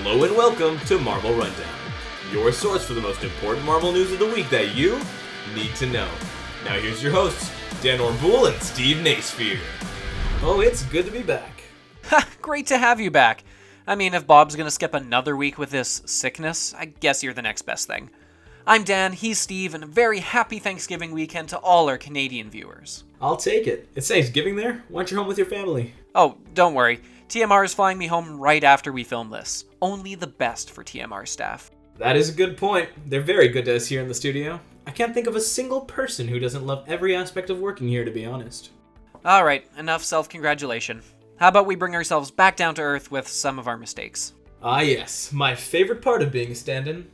Hello and welcome to Marvel Rundown, your source for the most important Marvel news of the week that you need to know. Now here's your hosts, Dan Orboole and Steve Naisphere. Oh, it's good to be back. Ha, great to have you back. I mean, if Bob's gonna skip another week with this sickness, I guess you're the next best thing. I'm Dan, he's Steve, and a very happy Thanksgiving weekend to all our Canadian viewers. I'll take it. It's Thanksgiving there. Why aren't you home with your family? Oh, don't worry. TMR is flying me home right after we film this. Only the best for TMR staff. That is a good point. They're very good to us here in the studio. I can't think of a single person who doesn't love every aspect of working here, to be honest. Alright, enough self-congratulation. How about we bring ourselves back down to earth with some of our mistakes? Ah yes, my favorite part of being a stand-in.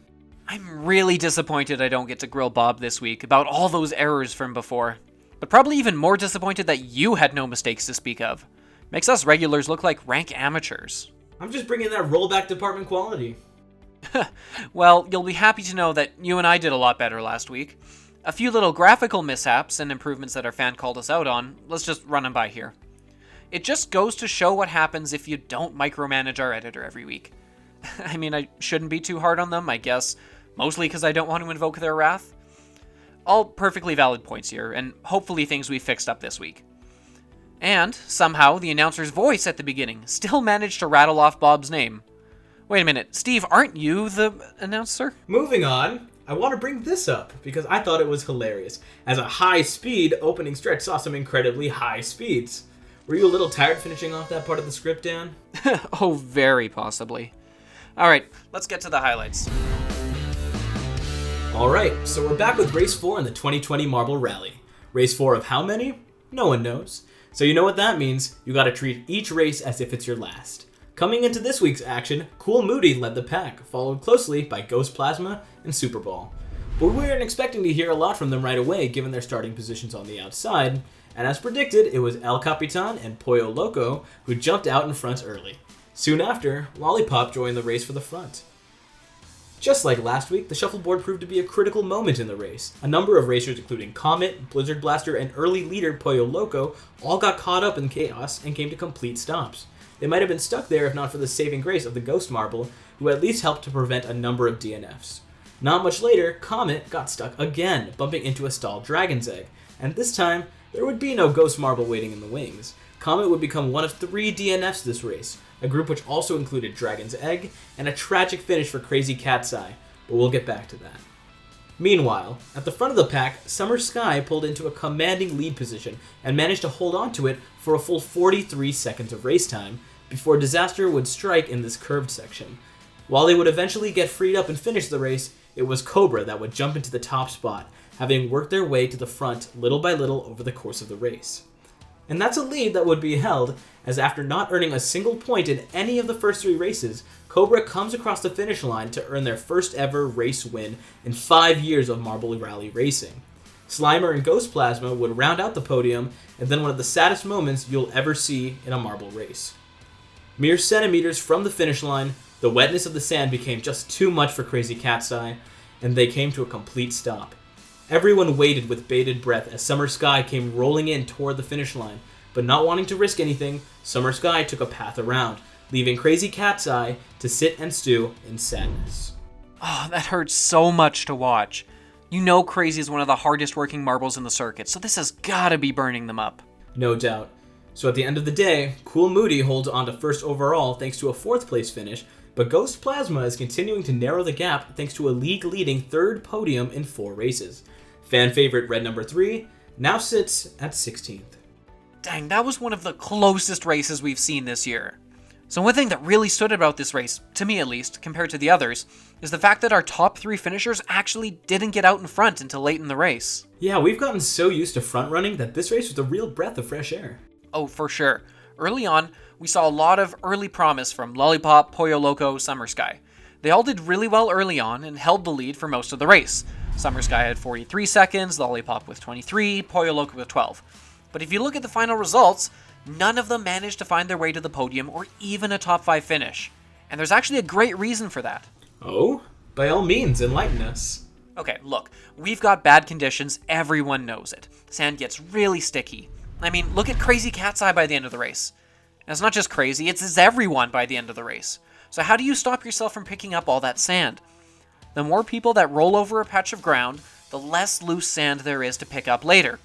I'm really disappointed I don't get to grill Bob this week about all those errors from before. But probably even more disappointed that you had no mistakes to speak of. Makes us regulars look like rank amateurs. I'm just bringing that rollback department quality. Well, you'll be happy to know that you and I did a lot better last week. A few little graphical mishaps and improvements that our fan called us out on, let's just run them by here. It just goes to show what happens if you don't micromanage our editor every week. I mean, I shouldn't be too hard on them, I guess, mostly because I don't want to invoke their wrath. All perfectly valid points here, and hopefully things we fixed up this week. And, somehow, the announcer's voice at the beginning still managed to rattle off Bob's name. Wait a minute, Steve, aren't you the announcer? Moving on, I want to bring this up because I thought it was hilarious. As a high-speed opening stretch saw some incredibly high speeds. Were you a little tired finishing off that part of the script, Dan? Oh, very possibly. Alright, let's get to the highlights. Alright, so we're back with Race 4 in the 2020 Marble Rally. Race 4 of how many? No one knows. So you know what that means, you gotta treat each race as if it's your last. Coming into this week's action, Cool Moody led the pack, followed closely by Ghost Plasma and Super Ball. But we weren't expecting to hear a lot from them right away given their starting positions on the outside, and as predicted, it was El Capitan and Pollo Loco who jumped out in front early. Soon after, Lollipop joined the race for the front. Just like last week, the shuffleboard proved to be a critical moment in the race. A number of racers, including Comet, Blizzard Blaster, and early leader Pollo Loco, all got caught up in chaos and came to complete stops. They might have been stuck there if not for the saving grace of the Ghost Marble, who at least helped to prevent a number of DNFs. Not much later, Comet got stuck again, bumping into a stalled Dragon's Egg, and this time, there would be no Ghost Marble waiting in the wings. Comet would become one of 3 DNFs this race, a group which also included Dragon's Egg, and a tragic finish for Crazy Cat's Eye, but we'll get back to that. Meanwhile, at the front of the pack, Summer Sky pulled into a commanding lead position and managed to hold on to it for a full 43 seconds of race time, before disaster would strike in this curved section. While they would eventually get freed up and finish the race, it was Cobra that would jump into the top spot, having worked their way to the front little by little over the course of the race. And that's a lead that would be held, as after not earning a single point in any of the first 3 races, Cobra comes across the finish line to earn their first ever race win in 5 years of Marble Rally racing. Slimer and Ghost Plasma would round out the podium, and then one of the saddest moments you'll ever see in a marble race. Mere centimeters from the finish line, the wetness of the sand became just too much for Crazy Cat's Eye, and they came to a complete stop. Everyone waited with bated breath as Summer Sky came rolling in toward the finish line, but not wanting to risk anything, Summer Sky took a path around, leaving Crazy Cat's Eye to sit and stew in sadness. Oh, that hurts so much to watch. You know Crazy is one of the hardest working marbles in the circuit, so this has gotta be burning them up. No doubt. So at the end of the day, Cool Moody holds on to first overall thanks to a 4th place finish, but Ghost Plasma is continuing to narrow the gap thanks to a league-leading 3rd podium in 4 races. Fan favorite Red Number 3 now sits at 16th. Dang, that was one of the closest races we've seen this year. So one thing that really stood about this race, to me at least, compared to the others, is the fact that our top 3 finishers actually didn't get out in front until late in the race. Yeah, we've gotten so used to front running that this race was a real breath of fresh air. Oh, for sure. Early on, we saw a lot of early promise from Lollipop, Pollo Loco, Summer Sky. They all did really well early on and held the lead for most of the race. Summer Sky had 43 seconds, Lollipop with 23, Pollo Loco with 12. But if you look at the final results, none of them managed to find their way to the podium or even a top 5 finish. And there's actually a great reason for that. Oh? By all means, enlighten us. Okay, look, we've got bad conditions, everyone knows it. Sand gets really sticky. I mean, look at Crazy Cat's Eye by the end of the race. And it's not just Crazy, it's everyone by the end of the race. So how do you stop yourself from picking up all that sand? The more people that roll over a patch of ground, the less loose sand there is to pick up later.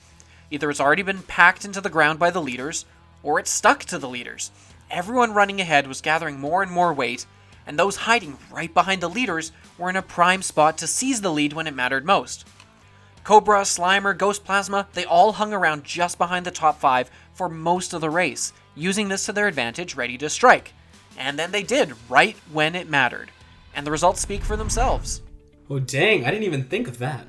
Either it's already been packed into the ground by the leaders, or it's stuck to the leaders. Everyone running ahead was gathering more and more weight, and those hiding right behind the leaders were in a prime spot to seize the lead when it mattered most. Cobra, Slimer, Ghost Plasma, they all hung around just behind the top 5 for most of the race, using this to their advantage, ready to strike. And then they did, right when it mattered. And the results speak for themselves. Oh dang, I didn't even think of that.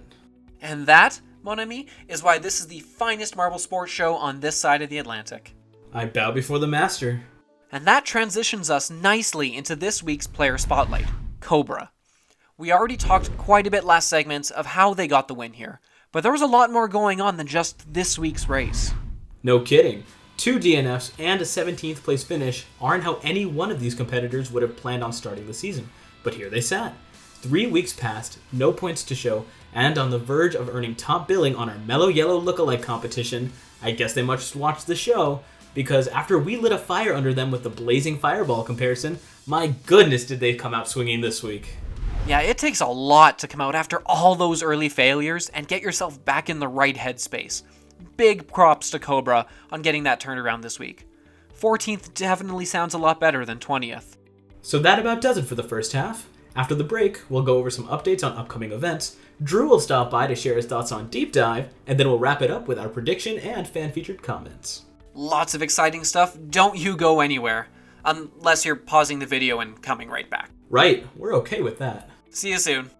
And that, mon ami, is why this is the finest marble sports show on this side of the Atlantic. I bow before the master. And that transitions us nicely into this week's player spotlight, Cobra. We already talked quite a bit last segment of how they got the win here, but there was a lot more going on than just this week's race. No kidding. 2 DNFs and a 17th place finish aren't how any one of these competitors would have planned on starting the season. But here they sat. 3 weeks passed, no points to show, and on the verge of earning top billing on our Mellow Yellow lookalike competition. I guess they must watch the show, because after we lit a fire under them with the blazing fireball comparison, my goodness did they come out swinging this week. Yeah, it takes a lot to come out after all those early failures and get yourself back in the right headspace. Big props to Cobra on getting that turned around this week. 14th definitely sounds a lot better than 20th. So that about does it for the first half. After the break, we'll go over some updates on upcoming events, Drew will stop by to share his thoughts on Deep Dive, and then we'll wrap it up with our prediction and fan-featured comments. Lots of exciting stuff, don't you go anywhere. Unless you're pausing the video and coming right back. Right, we're okay with that. See you soon.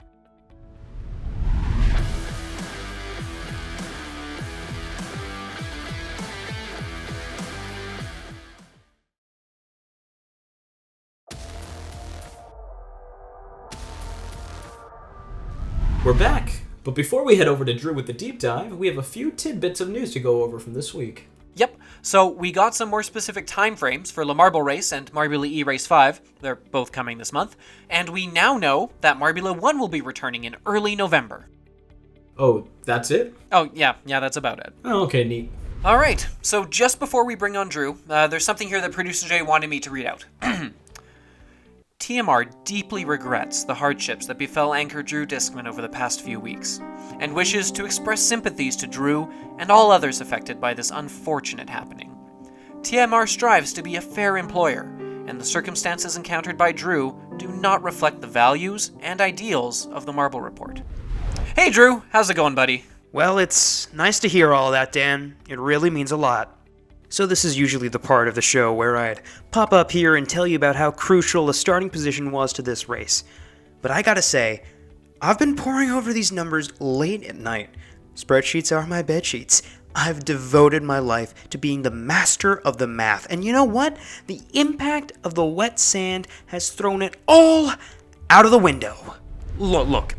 We're back, but before we head over to Drew with the deep dive, we have a few tidbits of news to go over from this week. Yep, so we got some more specific timeframes for Le Marble Race and Marbula E Race 5. They're both coming this month. And we now know that Marbula 1 will be returning in early November. Oh, that's it? Oh, yeah, that's about it. Oh, okay, neat. All right, so just before we bring on Drew, there's something here that Producer Jay wanted me to read out. TMR deeply regrets the hardships that befell anchor Drew Discman over the past few weeks, and wishes to express sympathies to Drew and all others affected by this unfortunate happening. TMR strives to be a fair employer, and the circumstances encountered by Drew do not reflect the values and ideals of the Marble Report. Hey Drew, how's it going, buddy? Well, it's nice to hear all that, Dan. It really means a lot. So this is usually the part of the show where I'd pop up here and tell you about how crucial the starting position was to this race. But I gotta say, I've been poring over these numbers late at night. Spreadsheets are my bedsheets. I've devoted my life to being the master of the math. And you know what? The impact of the wet sand has thrown it all out of the window. Look.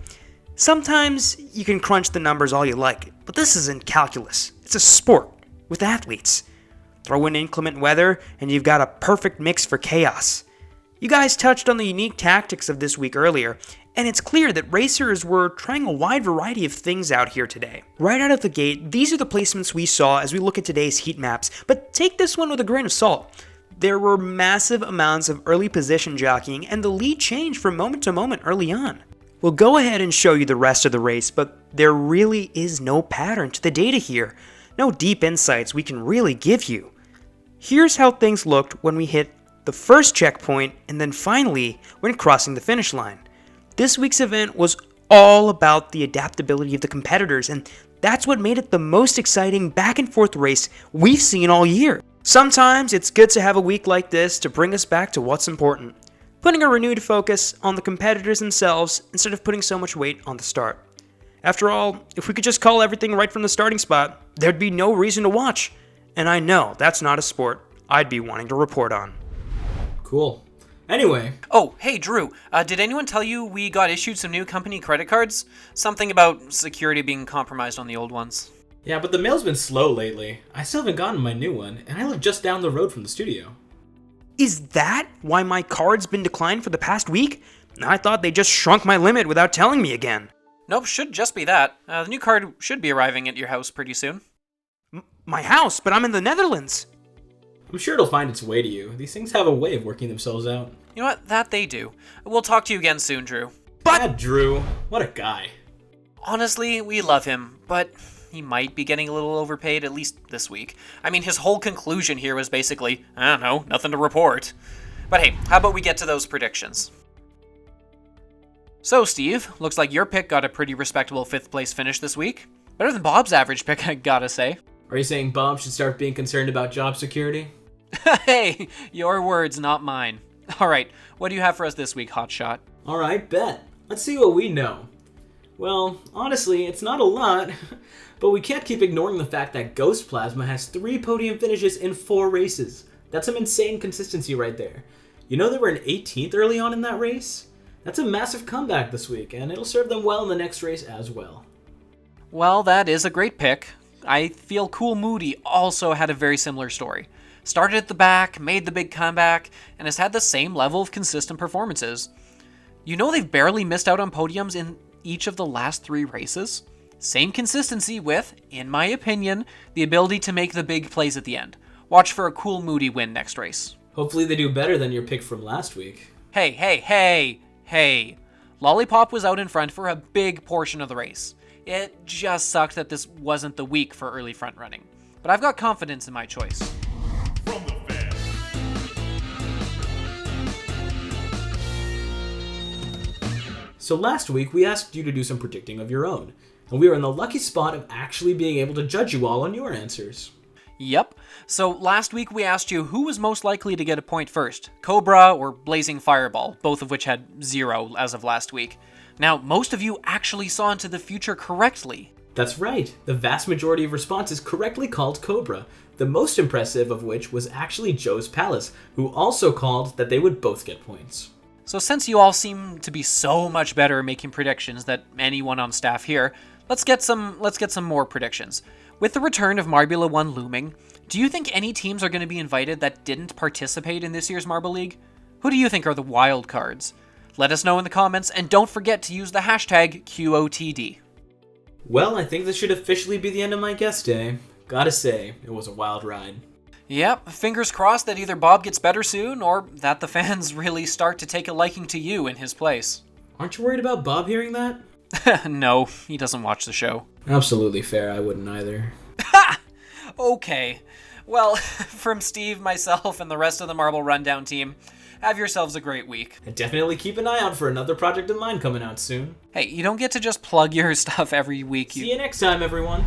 Sometimes you can crunch the numbers all you like, but this isn't calculus. It's a sport with athletes. Throw in inclement weather, and you've got a perfect mix for chaos. You guys touched on the unique tactics of this week earlier, and it's clear that racers were trying a wide variety of things out here today. Right out of the gate, these are the placements we saw as we look at today's heat maps, but take this one with a grain of salt. There were massive amounts of early position jockeying, and the lead changed from moment to moment early on. We'll go ahead and show you the rest of the race, but there really is no pattern to the data here. No deep insights we can really give you. Here's how things looked when we hit the first checkpoint and then finally when crossing the finish line. This week's event was all about the adaptability of the competitors, and that's what made it the most exciting back and forth race we've seen all year. Sometimes it's good to have a week like this to bring us back to what's important, putting a renewed focus on the competitors themselves instead of putting so much weight on the start. After all, if we could just call everything right from the starting spot, there'd be no reason to watch. And I know that's not a sport I'd be wanting to report on. Cool. Anyway. Oh, hey Drew, did anyone tell you we got issued some new company credit cards? Something about security being compromised on the old ones. Yeah, but the mail's been slow lately. I still haven't gotten my new one, and I live just down the road from the studio. Is that why my card's been declined for the past week? I thought they just shrunk my limit without telling me again. Nope, should just be that. The new card should be arriving at your house pretty soon. My house, but I'm in the Netherlands. I'm sure it'll find its way to you. These things have a way of working themselves out. You know what? That they do. We'll talk to you again soon, Drew. But Drew, what a guy. Honestly, we love him, but he might be getting a little overpaid, at least this week. I mean, his whole conclusion here was basically, I don't know, nothing to report. But hey, how about we get to those predictions? So, Steve, looks like your pick got a pretty respectable 5th place finish this week. Better than Bob's average pick, I gotta say. Are you saying Bob should start being concerned about job security? Hey, your words, not mine. Alright, what do you have for us this week, Hotshot? Alright, bet. Let's see what we know. Well, honestly, it's not a lot, but we can't keep ignoring the fact that Ghost Plasma has 3 podium finishes in 4 races. That's some insane consistency right there. You know they were in 18th early on in that race? That's a massive comeback this week, and it'll serve them well in the next race as well. Well, that is a great pick. I feel Cool Moody also had a very similar story. Started at the back, made the big comeback, and has had the same level of consistent performances. You know they've barely missed out on podiums in each of the last 3 races? Same consistency with, in my opinion, the ability to make the big plays at the end. Watch for a Cool Moody win next race. Hopefully they do better than your pick from last week. Hey. Lollipop was out in front for a big portion of the race. It just sucked that this wasn't the week for early front running. But I've got confidence in my choice. From the fans. So last week we asked you to do some predicting of your own, and we were in the lucky spot of actually being able to judge you all on your answers. Yep. So last week we asked you who was most likely to get a point first, Cobra or Blazing Fireball, both of which had 0 as of last week. Now, most of you actually saw into the future correctly. That's right. The vast majority of responses correctly called Cobra, the most impressive of which was actually Joe's Palace, who also called that they would both get points. So since you all seem to be so much better at making predictions than anyone on staff here, let's get some more predictions. With the return of Marbula 1 looming, do you think any teams are going to be invited that didn't participate in this year's Marble League? Who do you think are the wild cards? Let us know in the comments, and don't forget to use the hashtag QOTD. Well, I think this should officially be the end of my guest day. Gotta say, it was a wild ride. Yep, fingers crossed that either Bob gets better soon, or that the fans really start to take a liking to you in his place. Aren't you worried about Bob hearing that? No, he doesn't watch the show. Absolutely fair, I wouldn't either. Ha! Okay. Well, from Steve, myself, and the rest of the Marble Rundown team, have yourselves a great week. And definitely keep an eye out for another project of mine coming out soon. Hey, you don't get to just plug your stuff every week. See you next time, everyone.